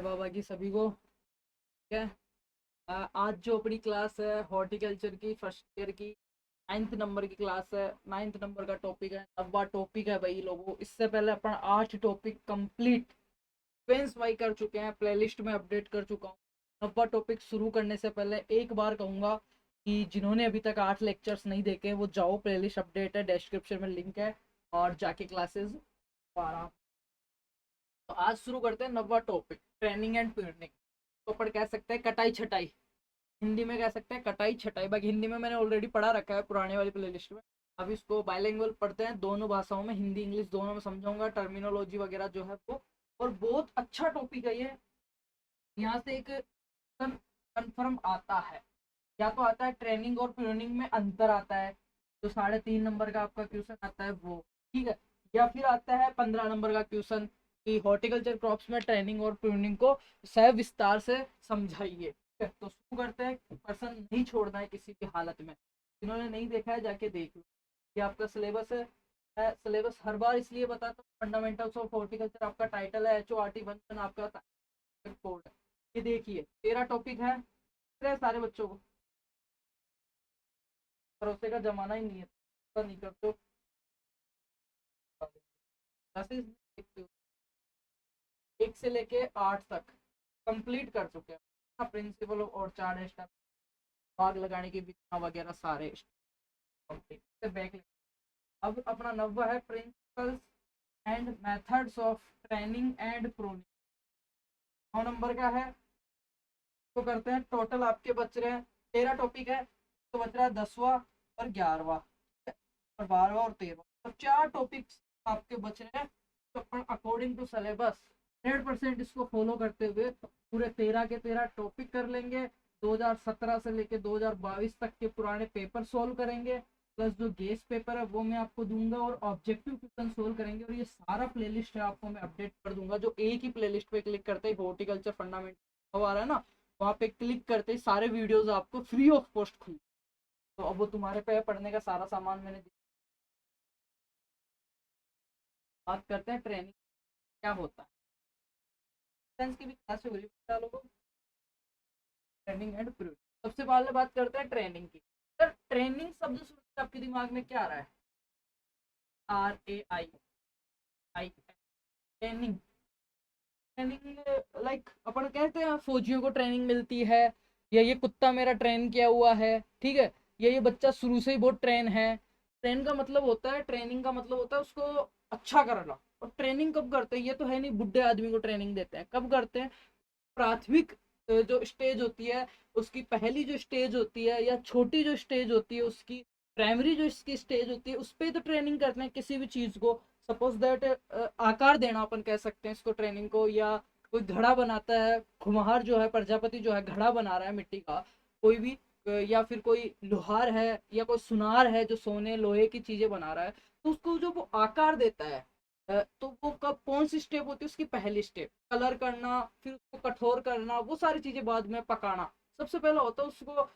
बाबा की सभी को क्या आज जो अपनी क्लास है हॉर्टिकल्चर की फर्स्ट ईयर की 9th नंबर की क्लास है। 9th नंबर का टॉपिक है, 9वां टॉपिक है भाई लोगों। इससे पहले अपन 8 टॉपिक कंप्लीट सीक्वेंस वाई कर चुके हैं, प्लेलिस्ट में अपडेट कर चुका हूँ। 9वां टॉपिक शुरू करने से पहले एक बार कहूँगा कि जिन्होंने अभी तक 8 लेक्चर्स नहीं देखे वो जाओ, प्लेलिस्ट अपडेट है, डिस्क्रिप्शन में लिंक है और जाके क्लासेस आराम। तो आज शुरू करते हैं 9वां टॉपिक, ट्रेनिंग एंड प्रूनिंग। तो अपन कह सकते हैं कटाई छटाई, हिंदी में कह सकते हैं कटाई छटाई। बाकी हिंदी में मैंने ऑलरेडी पढ़ा रखा है पुराने वाली प्लेलिस्ट में। अब इसको बायलिंगुअल पढ़ते हैं, दोनों भाषाओं में, हिंदी इंग्लिश दोनों में समझाऊंगा, टर्मिनोलॉजी वगैरह जो है वो। और बहुत अच्छा टॉपिक है ये। यहाँ से एक कन्फर्म आता है, या तो आता है ट्रेनिंग और प्रूनिंग में अंतर आता है, जो 3.5 नंबर का आपका क्वेश्चन आता है वो, ठीक है। या फिर आता है 15 नंबर का क्वेश्चन कि हॉर्टिकल्चर क्रॉप्स में ट्रेनिंग और प्रूनिंग को सविस्तार से समझाइए। ठीक है, तो शुरू करते हैं। पर्सन नहीं छोड़ना है किसी भी हालत में। जिन्होंने नहीं देखा है जाके देख लो, ये आपका सिलेबस है। सिलेबस हर बार इसलिए बताता हूँ, फंडामेंटल्स ऑफ हॉर्टिकल्चर आपका टाइटल है, HORT 1 आपका कोड है। ये देखिए 13 टॉपिक है, सारे बच्चों को भरोसे का जमाना ही नहीं है, तो नहीं करते हो क्लासेस देखते हो। 1 से लेके 8 तक कंप्लीट कर चुके हैं। प्रिंसिपल और 4 भाग लगाने की विधियां वगैरह सारे कंप्लीट बैक। अब अपना 9वां है principles and methods of training and pruning. 9 number का है, तो करते हैं। टोटल आपके बच रहे हैं 13 टॉपिक है, तो बच रहा है 10वां और 11वां और 12वां और 13वां, तो 4 टॉपिक्स आपके बच रहे हैं। तो अपन अकॉर्डिंग टू सिलेबस 100% इसको फॉलो करते हुए पूरे 13 के 13 टॉपिक कर लेंगे। 2017 से लेके 2022 तक के पुराने पेपर सोल्व करेंगे, प्लस जो गेस्ट पेपर है वो मैं आपको दूंगा, और ऑब्जेक्टिव क्वेश्चन सोल्व करेंगे। और ये सारा प्लेलिस्ट है आपको मैं अपडेट कर दूंगा, जो एक ही प्लेलिस्ट पे क्लिक करते ही हॉर्टिकल्चर फंडामेंटल आ रहा है ना, वहाँ पे क्लिक करते ही सारे वीडियोस आपको फ्री ऑफ कॉस्ट खुल। तो अब वो तुम्हारे पे है, पढ़ने का सारा सामान मैंने बात करते हैं ट्रेनिंग क्या होता है। साइंस की भी क्लास हो रही है लोगों, ट्रेनिंग एंड प्रूफ। सबसे पहले बात करते हैं ट्रेनिंग की। सर ट्रेनिंग शब्द सुनते आपके दिमाग में क्या आ रहा है? RAI training. ट्रेनिंग लाइक अपन कहते हैं फौजियों को ट्रेनिंग मिलती है, या ये कुत्ता मेरा ट्रेन किया हुआ है, ठीक है, या ये बच्चा शुरू से ही बहुत ट्रेन है। ट्रेन का मतलब होता है, ट्रेनिंग का मतलब होता है उसको अच्छा करना। और ट्रेनिंग कब करते हैं? ये तो है नहीं बुढ़े आदमी को ट्रेनिंग देते हैं, कब करते हैं? प्राथमिक जो स्टेज होती है, उसकी पहली जो स्टेज होती है, या छोटी जो स्टेज होती है उसकी, प्राइमरी जो इसकी स्टेज होती है, उस पर तो ट्रेनिंग करते हैं किसी भी चीज को। सपोज दैट आकार देना अपन कह सकते हैं इसको ट्रेनिंग को, या कोई घड़ा बनाता है, कुम्हार जो है, प्रजापति जो है घड़ा बना रहा है मिट्टी का, कोई भी या फिर कोई लोहार है या कोई सुनार है जो सोने लोहे की चीजें बना रहा है, तो उसको जो वो आकार देता है, तो वो कब कौन सी स्टेप होती है उसकी? पहली स्टेप कलर करना, फिर उसको कठोर करना, वो सारी चीजें बाद में पकाना। सबसे पहला होता है उसको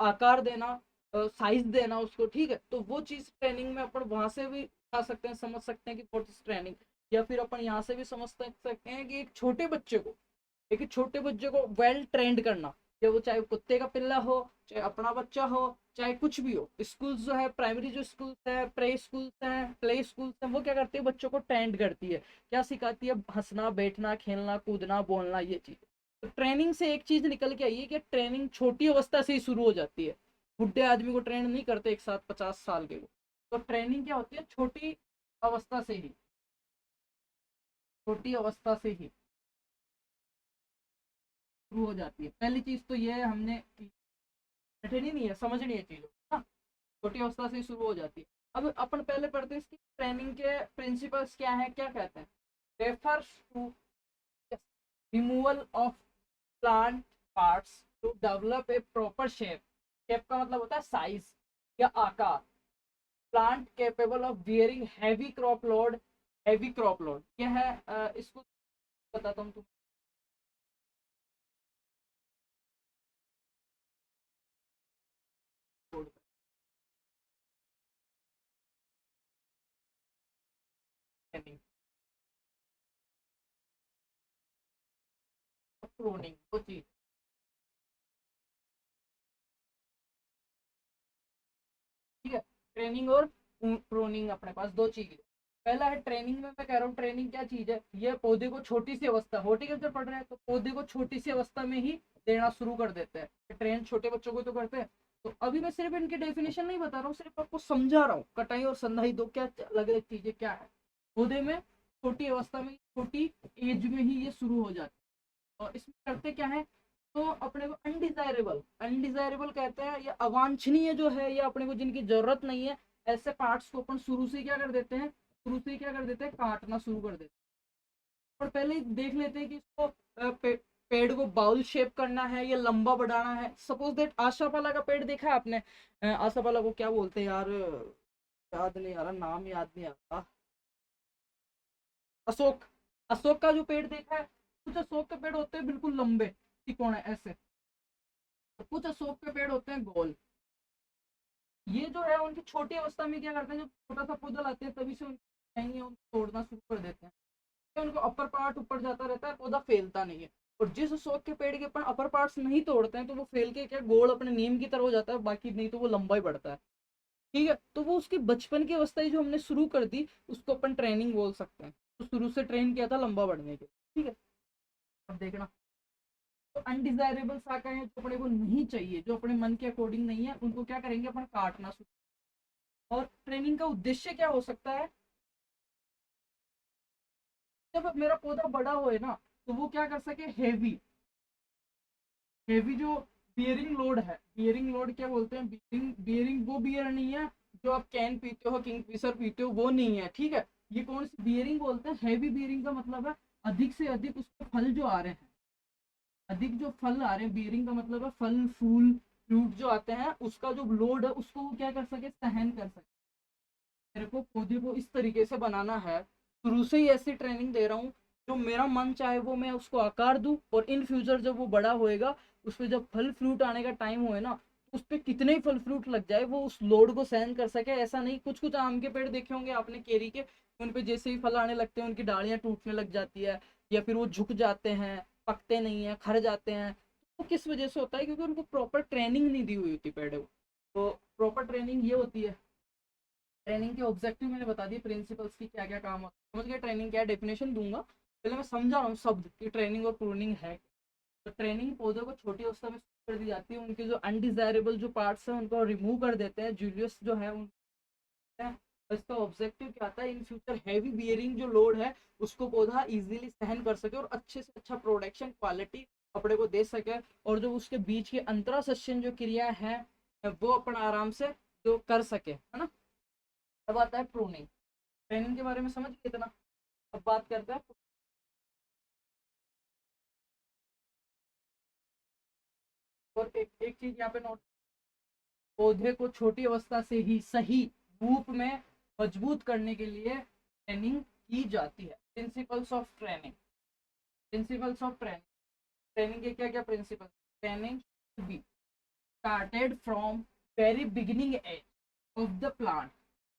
आकार देना, साइज देना उसको, ठीक है। तो वो चीज ट्रेनिंग में अपन वहां से भी आ सकते हैं, समझ सकते हैं कि व्हाट इज ट्रेनिंग। या फिर अपन यहाँ से भी समझ सकते हैं कि एक छोटे बच्चे को वेल ट्रेंड करना, चाहे वो चाहे कुत्ते का पिल्ला हो, चाहे अपना बच्चा हो, चाहे कुछ भी हो। स्कूल्स जो है, प्राइमरी जो स्कूल्स है, प्रे स्कूल्स हैं, प्ले स्कूल्स हैं, वो क्या करती है? बच्चों को ट्रेंड करती है। क्या सिखाती है? हंसना, बैठना, खेलना, कूदना, बोलना, ये चीज। तो ट्रेनिंग से एक चीज निकल के आई है कि ट्रेनिंग छोटी अवस्था से ही शुरू हो जाती है। बुढ़े आदमी को ट्रेंड नहीं करते एक साथ 50 साल के को। तो ट्रेनिंग क्या होती है? अवस्था से ही छोटी अवस्था से ही शुरू हो जाती है। पहली चीज तो ये है, हमने कठिन ही नहीं है, समझनी है चीजों को, हाँ। छोटी अवस्था से ही शुरू हो जाती है। अब अपन पहले पढ़ते हैं इसकी ट्रेनिंग के प्रिंसिपल्स क्या है, क्या कहते हैं। Refers to removal of plant parts to develop a proper shape. Shape का मतलब होता है साइज या आकार। Plant capable of bearing heavy crop load. Heavy crop load यह है, इसको बताता हूँ तुम। प्रूनिंग, वो चीज। ठीक है, ट्रेनिंग और प्रूनिंग अपने पास दो चीज। पहला है ट्रेनिंग में, मैं कह रहा हूँ ट्रेनिंग क्या चीज है, ये पौधे को छोटी सी अवस्था, हॉर्टिकल्चर पढ़ रहे हैं तो पौधे को छोटी सी अवस्था में ही देना शुरू कर देते हैं। ट्रेन छोटे बच्चों को तो करते हैं। तो अभी मैं सिर्फ इनकी डेफिनेशन नहीं बता रहा हूँ, सिर्फ आपको समझा रहा हूँ कटाई और संधाई दो क्या अलग अलग चीजें क्या है। पौधे में छोटी अवस्था में, छोटी एज में ही ये शुरू हो जाती है। और इसमें करते क्या है, तो अपने को अनडिजायरेबल, अनडिजायरेबल कहते हैं, या अवांछनीय जो है, या अपने को जिनकी जरूरत नहीं है, ऐसे पार्ट्स को अपन शुरू से क्या कर देते हैं, शुरू से क्या कर देते हैं, काटना शुरू कर देते हैं। और पहले ही देख लेते हैं कि इसको पेड़ को बाउल शेप करना है या लंबा बढ़ाना है। सपोज दैट आशापाला का पेड़ देखा है आपने, आशापाला को क्या बोलते हैं यार, याद नहीं आ रहा, नाम याद नहीं आ रहा। अशोक, अशोक का जो पेड़ देखा है, कुछ अशोक के पेड़ होते हैं बिल्कुल लंबे तिकोने ऐसे, तो कुछ अशोक के पेड़ होते हैं गोल। ये जो है उनकी छोटी अवस्था में क्या करते हैं, जब छोटा सा पौधा लाते हैं तभी से उनको तोड़ना शुरू कर देते हैं। उनको अपर पार्ट ऊपर जाता रहता है, पौधा फैलता नहीं है। और जिस शौक के पेड़ के अपन अपर पार्ट्स नहीं तोड़ते हैं तो वो फैल के क्या गोल अपने नीम की तरह हो जाता है, बाकी नहीं तो वो लंबा ही बढ़ता है। ठीक है, तो वो उसकी बचपन की अवस्था ही जो हमने शुरू कर दी उसको अपन ट्रेनिंग बोल सकते हैं। तो शुरू से ट्रेन किया था लंबा बढ़ने के। ठीक है, अब देखना, तो अनडिजायरेबल शाखा है जो अपने को नहीं चाहिए, जो अपने मन के अकॉर्डिंग नहीं है, उनको क्या करेंगे अपन काटना शुरू। और ट्रेनिंग का उद्देश्य क्या हो सकता है, जब मेरा पौधा बड़ा होए ना, तो वो क्या कर सके, हैवी, हैवी जो बियरिंग लोड है, बियरिंग लोड क्या बोलते हैं, बियरिंग, बियरिंग वो बियर नहीं है जो आप कैन पीते हो, किंगफिशर पीते हो, वो नहीं है। ठीक है, ये कौन सी बियरिंग बोलते हैं, हैवी बियरिंग का मतलब है अधिक से अधिक उसके फल जो आ रहे हैं, अधिक जो फल आ रहे हैं, बियरिंग का मतलब है फल फूल फ्रूट जो आते हैं उसका जो लोड है उसको वो क्या कर सके, सहन कर सके। मेरे को पौधे को इस तरीके से बनाना है, शुरू से ही ऐसी ट्रेनिंग दे रहा हूँ, जो मेरा मन चाहे वो मैं उसको आकार दूं, और इन फ्यूचर जब वो बड़ा होएगा, उस पर जब फल फ्रूट आने का टाइम होए ना, उस पर कितने ही फल फ्रूट लग जाए वो उस लोड को सहन कर सके। ऐसा नहीं, कुछ कुछ आम के पेड़ देखे होंगे आपने, केरी के, उन पे जैसे ही फल आने लगते हैं उनकी डालियां टूटने लग जाती है, या फिर वो झुक जाते हैं, पकते नहीं है, खर जाते हैं। वो किस वजह से होता है, क्योंकि उनको प्रॉपर ट्रेनिंग नहीं दी हुई होती पेड़ को। तो प्रॉपर ट्रेनिंग ये होती है। ट्रेनिंग के ऑब्जेक्टिव मैंने बता दिए, प्रिंसिपल्स की क्या क्या काम होता है, समझ गए ट्रेनिंग क्या डेफिनेशन दूंगा, पहले मैं समझा रहा हूँ शब्द की ट्रेनिंग और प्रूनिंग है। तो ट्रेनिंग पौधों को छोटी अवस्था में कर दी जाती है, उनके जो अनडिजायरेबल जो पार्ट्स हैं उनको रिमूव कर देते हैं, जूलियस जो है उन, इसका ऑब्जेक्टिव क्या आता है, इन फ्यूचर हैवी बियरिंग जो लोड है उसको पौधा इजीली सहन कर सके और अच्छे से अच्छा प्रोडक्शन क्वालिटी कपड़े को दे सके। और जो उसके बीच की अंतरासस्यन जो क्रिया है वो अपन आराम से जो कर सके, है ना। अब आता है प्रूनिंग, ट्रेनिंग के बारे में समझ गए इतना। अब बात करते हैं, और एक चीज यहाँ पे नोट, पौधे को छोटी अवस्था से ही सही रूप में मजबूत करने के लिए ट्रेनिंग की जाती है। Principles of training, principles of training, training के क्या क्या principle, training be started from very beginning age of the plant.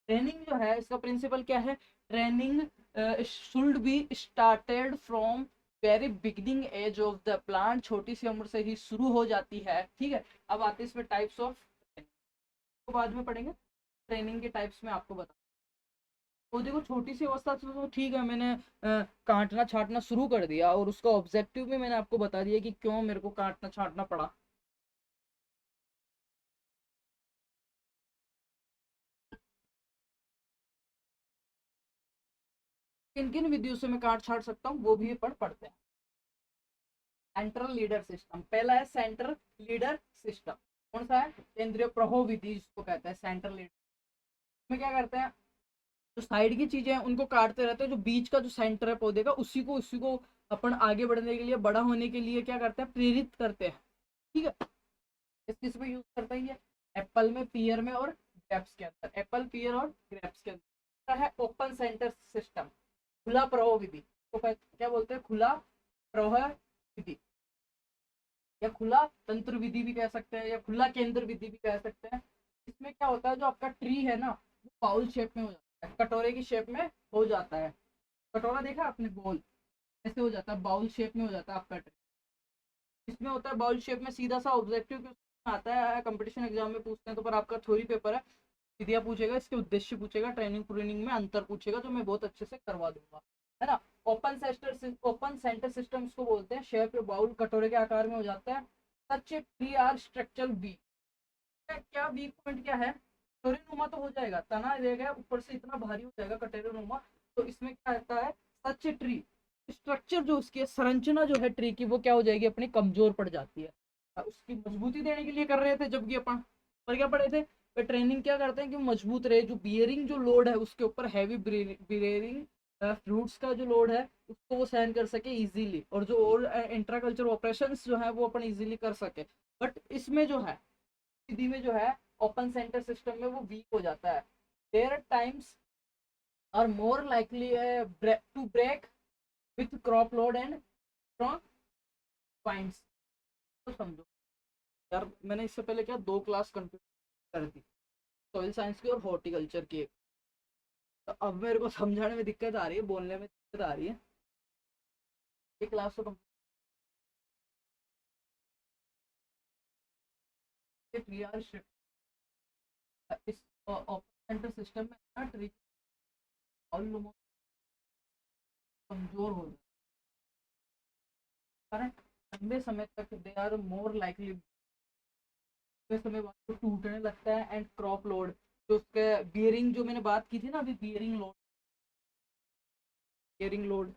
Training जो है इसका प्रिंसिपल क्या है, training should be started from very beginning age of the plant, छोटी सी उम्र से ही शुरू हो जाती है। ठीक है, अब आते हैं इसमें टाइप्स ऑफ ट्रेनिंग, तो बाद में पढ़ेंगे। ट्रेनिंग के टाइप्स में आपको बता, वो देखो छोटी सी अवस्था से तो ठीक है, मैंने काटना छाटना शुरू कर दिया और उसका ऑब्जेक्टिव भी मैंने आपको बता दिया कि क्यों मेरे को काटना छाटना पड़ा। किन किन विधियों से मैं काट छाट सकता हूँ वो भी ये पढ़ते हैं। सेंट्रल लीडर सिस्टम, पहला है सेंट्रल लीडर सिस्टम। कौन सा है, केंद्रीय प्रहो विधि जिसको कहते हैं सेंट्रल लीडर। में क्या करते हैं, जो साइड की चीजें हैं उनको काटते रहते हैं, जो बीच का जो सेंटर है पौधे का उसी को अपन आगे बढ़ने के लिए, बड़ा होने के लिए क्या करते हैं, प्रेरित करते हैं। ठीक है, किस किस पे यूज करता है ये, एप्पल में, पियर में और ग्रेप्स के अंदर, एप्पल पियर और ग्रेप्स के अंदर है ओपन सेंटर सिस्टम, खुला प्रवाह विधि। तो क्या बोलते हैं, खुला प्रवाह विधि, या खुला तंत्र विधि भी कह सकते हैं, या खुला केंद्र विधि भी कह सकते हैं। इसमें क्या होता है, जो आपका ट्री है ना वो बाउल शेप में हो जाता है, कटोरे की शेप में हो जाता है। कटोरा देखा आपने, गोल ऐसे हो जाता है, बाउल शेप में हो जाता है आपका ट्री। इसमें होता है बाउल शेप में सीधा सा ऑब्जेक्टिव क्वेश्चन आता है, कंपटीशन एग्जाम में पूछते हैं तो, पर आपका थ्योरी पेपर है, सीधा पूछेगा, इसके उद्देश्य पूछेगा, ट्रेनिंग में अंतर पूछेगा, जो मैं बहुत अच्छे से करवा दूंगा, है ना। ओपन सेंटर सिस्टम इसको बोलते हैं। शेप बाउल कटोरे के आकार में हो जाता है। सच थ्री आर स्ट्रक्चर वीक, क्या वीक पॉइंट क्या है, कटोरे नुमा तो हो जाएगा, तना रहेगा ऊपर से इतना भारी हो जाएगा कटोरे नुमा, तो इसमें क्या आता है, सच ट्री स्ट्रक्चर जो उसकी संरचना जो है ट्री की, वो क्या हो जाएगी, अपनी कमजोर पड़ जाती है। उसकी मजबूती देने के लिए कर रहे थे, जबकि अपन पर क्या पढ़े थे, ट्रेनिंग क्या करते हैं कि मजबूत रहे, जो बियरिंग जो लोड है उसके ऊपर हैवी बियरिंग फ्रूट्स का जो लोड है उसको वो सहन कर सके इजीली, और जो और इंट्राकल्चर ऑपरेशंस जो है वो अपन इजीली कर सके। बट इसमें जो है सीधी में जो है ओपन सेंटर सिस्टम में वो वीक हो जाता है। There times are more likely to break with crop load and strong points. तो समझो यार, मैंने इससे पहले क्या 2 क्लास कंप्लीट कर दी, सॉइल साइंस की और हॉर्टिकल्चर की। तो अब मेरे को समझाने में दिक्कत आ रही है, बोलने में दिक्कत आ रही है। ये क्लास तो कंप्लीट, इस ओपन सेंटर सिस्टम में ना ट्री ऑलमोस्ट कमजोर हो जाए, कारण लंबे समय तक दे आर मोर लाइकली, लंबे समय बाद तो टूटने लगता है। एंड क्रॉप लोड जो उसके बियरिंग, जो मैंने बात की थी ना अभी, बियरिंग लोड।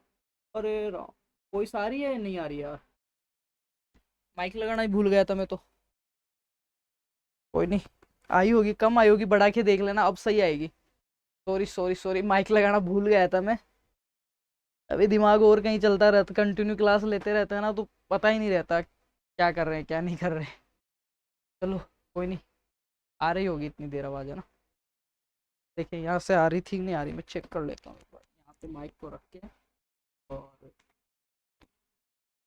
अरे राम, कोई आ रही है या नहीं आ रही यार, माइक लगाना ही भूल गया था मैं तो। कोई नहीं, आई होगी, कम आई होगी, बढ़ा के देख लेना, अब सही आएगी। सॉरी सॉरी सॉरी, माइक लगाना भूल गया था मैं। अभी दिमाग और कहीं चलता रहता, कंटिन्यू क्लास लेते रहते हैं ना, तो पता ही नहीं रहता क्या कर रहे हैं क्या नहीं कर रहे हैं। चलो कोई नहीं, आ रही होगी इतनी देर आवाज, है ना। देखिए यहाँ से आ रही थी नहीं आ रही, मैं चेक कर लेता हूँ एक बार यहाँ पे माइक को रख के। और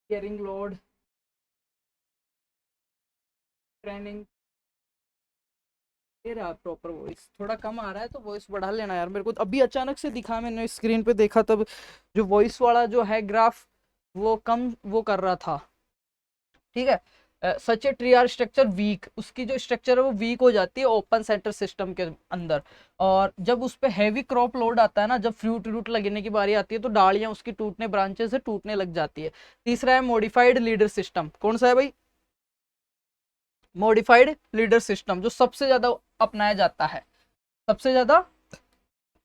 बियरिंग लोड ट्रेनिंग, ये रहा प्रॉपर वॉइस, थोड़ा कम आ रहा है तो वॉइस बढ़ा लेना यार। मेरे को अभी अचानक से दिखा, मैंने स्क्रीन पे देखा तब, जो वॉइस वाला जो है ग्राफ वो कम वो कर रहा था, ठीक है। Such a tree are structure weak, उसकी जो स्ट्रक्चर है वो वीक हो जाती है ओपन सेंटर सिस्टम के अंदर। और जब उस पर हैवी क्रॉप लोड आता है ना, जब फ्रूट व्रूट लगने की बारी आती है, तो डालियां उसकी टूटने, ब्रांचेस से टूटने लग जाती है। तीसरा है मॉडिफाइड लीडर सिस्टम, कौन सा है भाई, मॉडिफाइड लीडर सिस्टम, जो सबसे ज्यादा अपनाया जाता है, सबसे ज्यादा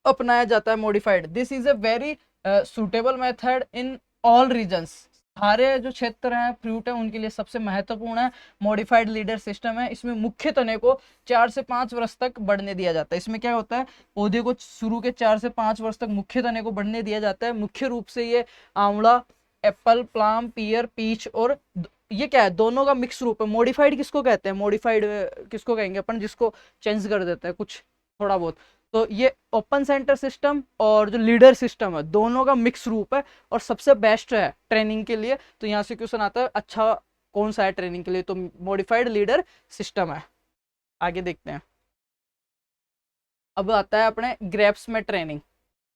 अपनाया जाता है modified. This is a very suitable method in all regions, सारे जो क्षेत्र हैं फ्रूट है उनके लिए सबसे महत्वपूर्ण है। मॉडिफाइड लीडर सिस्टम है, इसमें मुख्य तने को 4 से 5 वर्ष तक बढ़ने दिया जाता है। इसमें क्या होता है, पौधे को शुरू के 4 से 5 वर्ष तक मुख्य तने को बढ़ने दिया जाता है। मुख्य रूप से ये आंवला, एप्पल, प्लाम, पियर, पीच, और ये क्या है, दोनों का मिक्स रूप है। मॉडिफाइड किसको कहते हैं, मॉडिफाइड किसको कहेंगे अपन, जिसको चेंज कर देता है कुछ थोड़ा बहुत। तो ये ओपन सेंटर सिस्टम और जो लीडर सिस्टम है, दोनों का मिक्स रूप है, और सबसे बेस्ट है ट्रेनिंग के लिए। तो यहाँ से क्वेश्चन आता है, अच्छा कौन सा है ट्रेनिंग के लिए, तो मॉडिफाइड लीडर सिस्टम है। आगे देखते हैं। अब आता है अपने ग्रेप्स में ट्रेनिंग,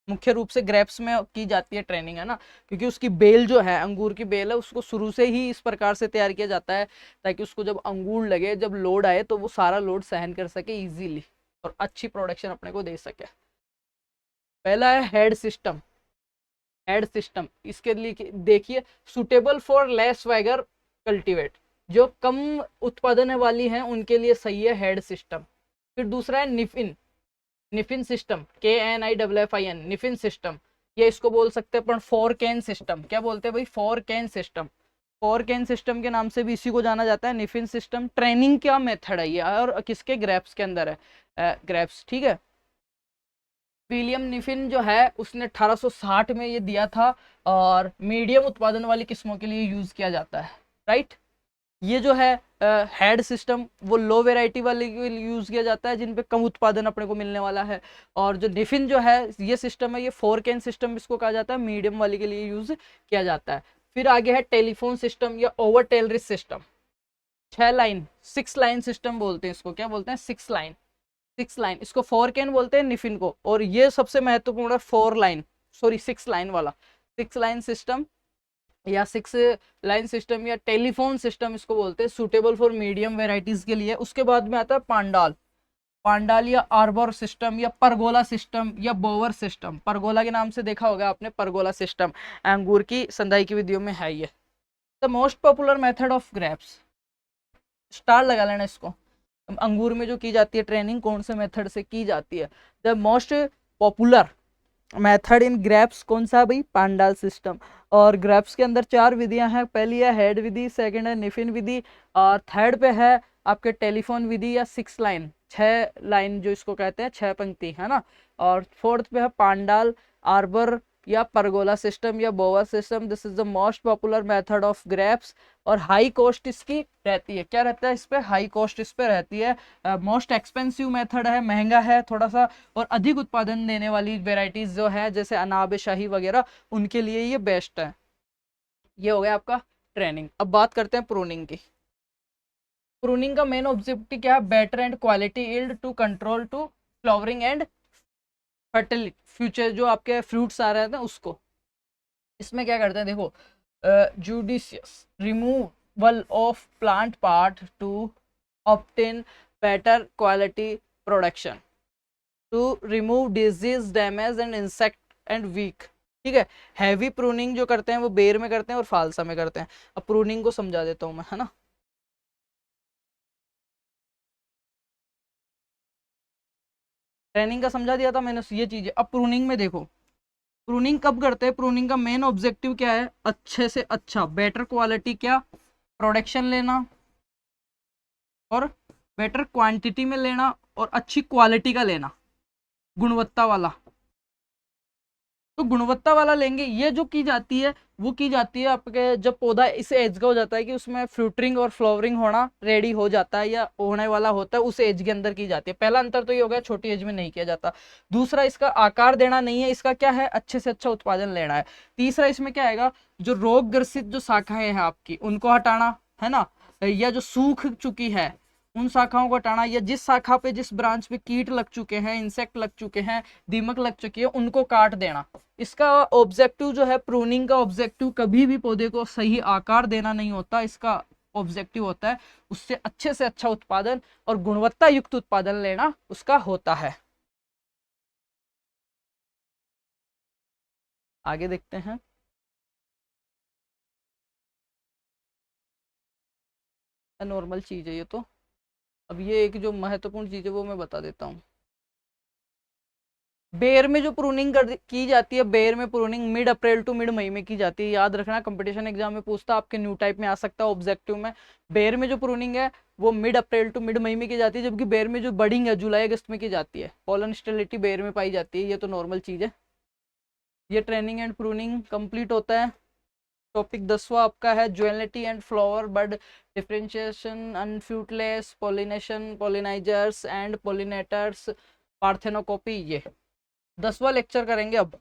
मुख्य रूप से ग्रेप्स में की जाती है ट्रेनिंग, है ना, क्योंकि उसकी बेल जो है, अंगूर की बेल है, उसको शुरू से ही इस प्रकार से तैयार किया जाता है ताकि उसको जब अंगूर लगे, जब लोड आए, तो वो सारा लोड सहन कर सके इजीली, और अच्छी प्रोडक्शन अपने को दे सके। पहला है हेड सिस्टम, हेड सिस्टम इसके लिए देखिए, सुटेबल फॉर लेस वैगर कल्टीवेट, जो कम उत्पादन वाली हैं उनके लिए सही है हेड सिस्टम। फिर दूसरा है निफिन, निफिन सिस्टम, KNIFFIN, निफिन सिस्टम, ये इसको बोल सकते हैं अपन फोर कैन सिस्टम। क्या बोलते हैं भाई, four can system, four can system के नाम से भी इसी को जाना जाता है, निफिन सिस्टम। ट्रेनिंग क्या मेथड है ये, और किसके, ग्रेप्स के अंदर है, ग्रेप्स, ठीक है। विलियम निफिन जो है उसने 1860 में ये दिया था, और मीडियम उत्पादन वाली किस्मों के लिए यूज किया जाता है, राइट। ये जो है हेड सिस्टम, वो लो वेराइटी वाले के लिए यूज किया जाता है, जिन पे कम उत्पादन अपने को मिलने वाला है। और जो निफिन जो है ये सिस्टम है, ये फोर कैन सिस्टम इसको कहा जाता है, मीडियम वाले के लिए यूज किया जाता है। फिर आगे है टेलीफोन सिस्टम या over trellis system, 6 line, 6 line system बोलते हैं इसको, क्या बोलते हैं, 6 लाइन, 6 लाइन, इसको फोर कैन बोलते हैं निफिन को। और ये सबसे महत्वपूर्ण है 4 लाइन, सॉरी 6 लाइन वाला, 6 लाइन सिस्टम या 6 लाइन सिस्टम या टेलीफोन सिस्टम इसको बोलते हैं, सुटेबल फॉर मीडियम वेराइटीज के लिए। उसके बाद में आता है पांडाल। पांडाल या आर्बर सिस्टम या परगोला सिस्टम या बोवर सिस्टम। परगोला के नाम से देखा होगा आपने, परगोला सिस्टम अंगूर की संदाई की विधियों में है ये। The most popular method of grapes, star लगा लेना इसको। अंगूर में जो की जाती है ट्रेनिंग कौन से मेथड से की जाती है? The most popular method in grapes कौन सा भाई? पांडाल सिस्टम। और ग्रेप्स के अंदर 4 विधियां हैं। पहली है हेड विधि, सेकंड है निफिन विधि, और थर्ड पे है आपके टेलीफोन विधि या 6 लाइन, 6 लाइन जो इसको कहते हैं, 6 पंक्ति, है ना। और फोर्थ पे है पांडाल, आर्बर या परगोला सिस्टम या bower system. This is the most popular method of grapes. और हाई कॉस्ट इसकी रहती है, क्या रहता है इस पे? हाई कॉस्ट इस पे रहती है। मोस्ट एक्सपेंसिव मेथड है, महंगा है थोड़ा सा, और अधिक उत्पादन देने वाली वेराइटीज जो है जैसे अनाब शाही वगैरह, उनके लिए ये बेस्ट है। ये हो गया आपका ट्रेनिंग। अब बात करते हैं प्रूनिंग की। प्रूनिंग का मेन ऑब्जेक्टिव क्या है? Better and quality yield to control to flowering and fertility, future जो आपके फ्रूट्स आ रहे हैं उसको। इसमें क्या करते हैं देखो, judicious removal of plant part to obtain better quality production, to remove disease damage and insect and weak. ठीक है, हैवी प्रूनिंग जो करते हैं वो बेर में करते हैं और फालसा में करते हैं। अब प्रूनिंग को समझा देता हूँ मैं, है ना। ट्रेनिंग का समझा दिया था मैंने ये चीजें। अब प्रूनिंग में देखो, प्रूनिंग कब करते हैं? प्रूनिंग का मेन ऑब्जेक्टिव क्या है? अच्छे से अच्छा, बेटर क्वालिटी क्या प्रोडक्शन लेना, और बेटर क्वांटिटी में लेना, और अच्छी क्वालिटी का लेना, गुणवत्ता वाला। तो गुणवत्ता वाला लेंगे। ये जो की जाती है वो की जाती है आपके जब पौधा इस एज का हो जाता है कि उसमें फ्रूटरिंग और फ्लावरिंग होना रेडी हो जाता है या होने वाला होता है, उस एज के अंदर की जाती है। पहला अंतर तो ये हो गया, छोटी एज में नहीं किया जाता। दूसरा, इसका आकार देना नहीं है, इसका क्या है? अच्छे से अच्छा उत्पादन लेना है। तीसरा, इसमें क्या आएगा? जो रोग ग्रसित जो शाखाएं हैं आपकी उनको हटाना, है ना, या जो सूख चुकी है उन शाखाओं को हटाना, या जिस शाखा पे जिस ब्रांच पे कीट लग चुके हैं, इंसेक्ट लग चुके हैं, दीमक लग चुकी है, उनको काट देना। इसका ऑब्जेक्टिव जो है, प्रूनिंग का ऑब्जेक्टिव कभी भी पौधे को सही आकार देना नहीं होता। इसका ऑब्जेक्टिव होता है उससे अच्छे से अच्छा उत्पादन और गुणवत्ता युक्त उत्पादन लेना उसका होता है। आगे देखते हैं। नॉर्मल चीज है ये तो। अब ये एक जो महत्वपूर्ण चीज है वो मैं बता देता हूँ। बेर में जो प्रूनिंग की जाती है, बेर में pruning mid April to mid May में की जाती है। याद रखना, कंपटीशन एग्जाम में पूछता, आपके न्यू टाइप में आ सकता है ऑब्जेक्टिव में। बेर में जो प्रूनिंग है वो mid April to mid May में की जाती है, जबकि बेर में जो बडिंग है जुलाई अगस्त में की जाती है। पॉलन स्टेबिलिटी बेर में पाई जाती है, ये तो नॉर्मल चीज है। ये ट्रेनिंग एंड प्रूनिंग कंप्लीट होता है। टॉपिक 10वां आपका है juvenility and flower bud differentiation, unfruitless pollination, pollinizers and pollinators, parthenocarpy. ये 10वां लेक्चर करेंगे अब।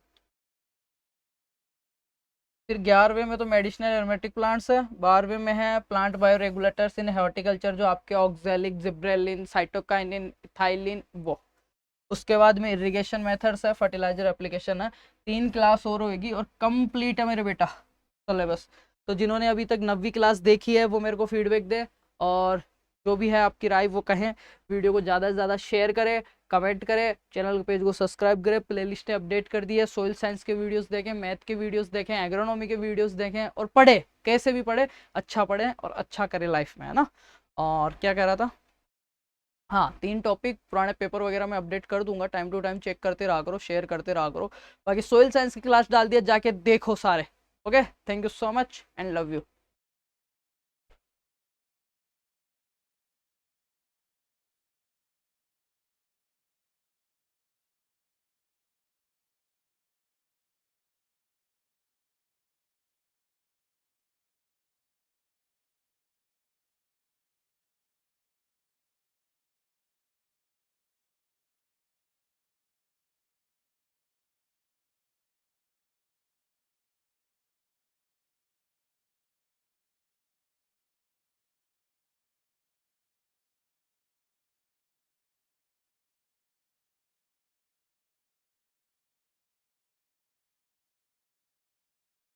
फिर 11वें में तो मेडिसिनल एरोमेटिक प्लांट्स है। 12वें में है प्लांट बायो रेगुलेटर्स इन हॉर्टिकल्चर, जो आपके ऑक्जेलिक, जिब्रेलिन, साइटोकाइनिन, इथाइलिन, वो। उसके बाद में इरिगेशन मेथड्स है, फर्टिलाइजर एप्लीकेशन है। 3 क्लास और होगी और कंप्लीट है मेरे बेटा सिलेबस। तो जिन्होंने अभी तक 9वीं क्लास देखी है वो मेरे को फीडबैक दे, और जो भी है आपकी राय वो कहें। वीडियो को ज़्यादा से ज़्यादा शेयर करें, कमेंट करें, चैनल पेज को सब्सक्राइब करें। प्लेलिस्टें अपडेट कर दी है, सोइल साइंस के वीडियोस देखें, मैथ के वीडियोस देखें, एग्रोनॉमी के वीडियोस देखें, और पढ़े, कैसे भी पढ़े, अच्छा पढ़े और अच्छा करें लाइफ में, है ना। और क्या कह रहा था, हाँ, 3 टॉपिक पुराने पेपर वगैरह में अपडेट कर दूंगा, टाइम टू टाइम चेक करते रहा करो, शेयर करते रहा करो। बाकी सोइल साइंस की क्लास डाल दिया, जाके देखो सारे। Okay, thank you so much and love you.